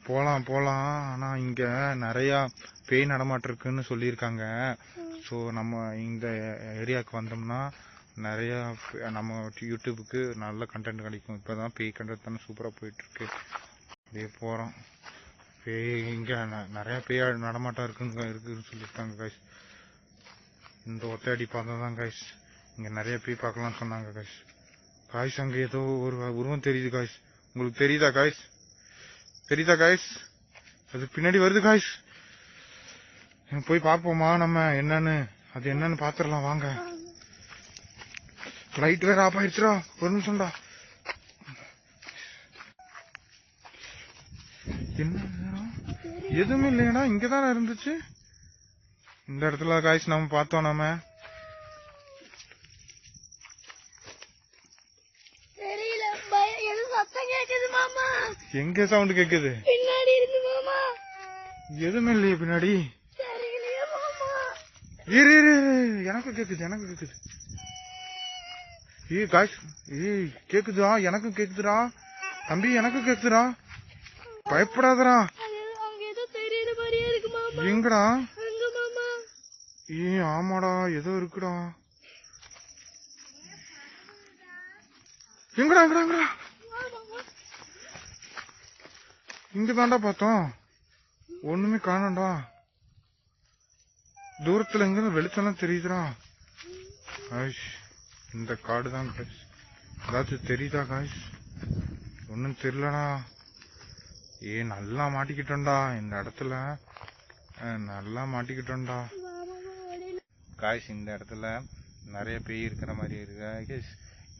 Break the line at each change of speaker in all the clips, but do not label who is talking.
போலாம் போலாம். ஆனா இங்க நிறைய பேய் நடமாட்டம் இருக்குன்னு சொல்லியிருக்காங்க. ஸோ நம்ம இந்த ஏரியாவுக்கு வந்தோம்னா நிறைய நம்ம யூடியூபுக்கு நல்ல கண்டென்ட் கிடைக்கும். இப்போதான் பேய் கண்டென்ட் தானே சூப்பராக போயிட்டு இருக்கு. அப்படியே போறோம். பேய் இங்க நிறைய பேய் நடமாட்டம் இருக்குன்னு சொல்லியிருக்காங்க கைஸ். இந்த ஒத்தையடி பார்த்தா தான் கைஸ் இங்க நிறைய பேய் பார்க்கலாம்னு சொன்னாங்க கைஸ். காய்ஸ் அங்க ஏதோ ஒரு உருவம் தெரியுது காய்ஸ். உங்களுக்கு தெரியுதா காய்ஸ்? தெரியுதா காய்ஸ்? அது பின்னாடி வருது காய்ஸ். போய் பார்ப்போமா நம்ம என்னன்னு? அது என்னன்னு பாத்துடலாம் வாங்க. லைட் வேற ஆஃப் ஆயிடுச்சுடா. ஒரு நிமிஷம்டா. என்ன எதுவுமே இல்லையடா, இங்கதானே இருந்துச்சு. இந்த இடத்துல காய்ஸ் நம்ம பார்த்தோம். நம்ம எங்க சவுண்ட் கேக்குது? எதுவுமே இல்லையே பின்னாடி. எனக்கு கேக்குது, எனக்கு கேக்குது. காய்ஸ் கேக்குதா? எனக்கும் கேக்குதுடா தம்பி, எனக்கு கேக்குதுடா. பயப்படாதடா. எங்கடா? ஆமாடா ஏதோ இருக்குடா. எங்கடா எங்கடா எங்கடா? இங்க தாண்டா பார்த்தோம். ஒண்ணுமே காணோம்டா. தூரத்துல எங்க வெளிச்சம் தெரியுதுடா. இந்த காடு தான் காய்ஸ். ஏதாச்சும் தெரியுதா காய்ஸ்? ஒன்னும் தெரியலடா. நல்லா மாட்டிக்கிட்டோம்டா இந்த இடத்துல. நல்லா மாட்டிக்கிட்டோம்டா காய்ஸ். இந்த இடத்துல நிறைய பேய் இருக்கிற மாதிரி இருக்கு.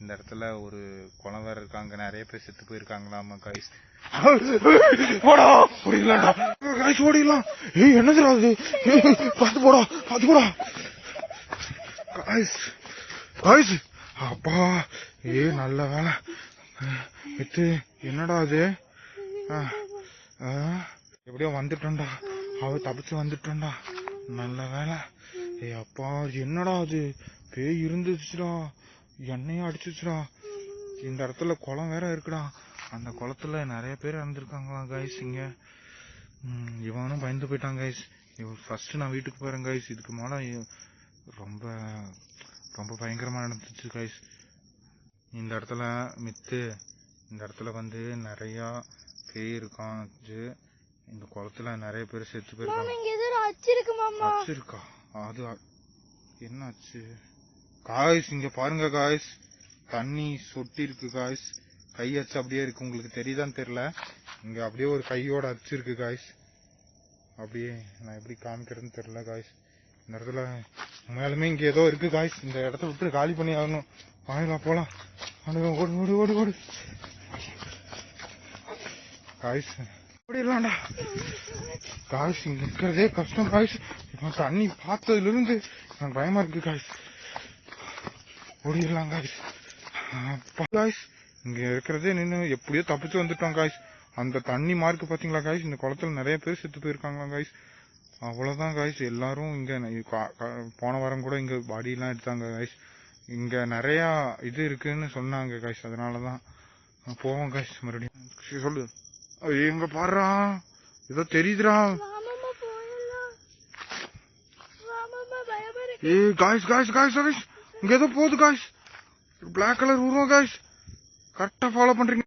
இந்த இடத்துல ஒரு குளம் வேற இருக்காங்க. நிறைய பேர் செத்து போயிருக்காங்களாமா காய்ஸ். ஓடிடலாம். என்ன தெரியாது. பார்த்து போடா, பார்த்து போடா காய்ஸ். காய்ஸ் அப்பா நல்ல வேலை. என்னடா அது? எப்படியோ வந்துட்டோம்டா. தப்பிச்சு வந்துட்டோம்டா. நல்ல வேலை. அப்பா என்னடா அது? பேய் இருந்துச்சுடா. எண்ணெயும் அடிச்சுச்சுடா. இந்த இடத்துல குளம் வேற இருக்குடா. அந்த குளத்துல நிறைய பேர் இறந்துருக்காங்களா கைஸ். இங்க இவனும் பயந்து போயிட்டான் கைஸ். ஃபர்ஸ்ட் நான் வீட்டுக்கு போறேன் கைஸ். இதுக்கு மேல ரொம்ப ரொம்ப பயங்கரமா நடந்துச்சு கைஸ். இந்த இடத்துல இந்த இடத்துல வந்து நிறைய பேய் இருக்கான். இந்த குளத்துல நிறைய பேர் செத்து போயிருக்காங்க. அச்சிருக்கா? அது என்னாச்சு காய்ஸ்? இங்க பாருங்க காய்ஸ், தண்ணி சொட்டி இருக்கு காய்ஸ். கை அச்சு அப்படியே இருக்கு. உங்களுக்கு தெரியுதான்னு தெரியல. இங்க அப்படியே ஒரு கையோட அச்சு இருக்கு காய்ஸ். அப்படியே நான் எப்படி காமிக்கிறதுன்னு தெரியல காய்ஸ். இந்த இடத்துல மேலுமே இங்க ஏதோ இருக்கு காய்ஸ். இந்த இடத்த விட்டு காலி பண்ணி ஆகணும். வாங்கலாம் போலாம். ஓடு ஓடு ஓடு ஓடு காய்ஸ். ஓடிடலாம்டா காய்ஸ். இங்க இருக்கிறதே கஷ்டம் காய்ஸ். தண்ணி பார்த்ததுல இருந்து எனக்கு பயமா இருக்கு காய்ஸ். ஓடிடலாம் காய்ஸ். காய்ஸ் இங்க இருக்கிறதே நின்று எப்படியோ தப்பிச்சு வந்துட்டோம் காய்ஸ். அந்த தண்ணி மார்க் பாத்தீங்களா காய்ஸ்? இந்த குளத்துல நிறைய பேர் செத்து போயிருக்காங்களா காய்ஸ். அவ்வளவுதான் காய்ஸ். எல்லாரும் இங்க போன வாரம் கூட இங்க பாடி எல்லாம் எடுத்தாங்க காய்ஸ். இங்க நிறைய இது இருக்குன்னு சொன்னாங்க காய்ஸ். அதனாலதான் போவோம் காய்ஸ். மறுபடியும் சொல்லு. எங்க பாடுறா ஏதோ தெரியுதுடா. காய்ஸ் காய்ஸ் காய்ஸ் காய்ஸ் இங்க ஏதோ போகுது காய்ஸ். பிளாக் கலர் உருவம் காய்ஸ். கரெக்டா ஃபாலோ பண்றீங்க.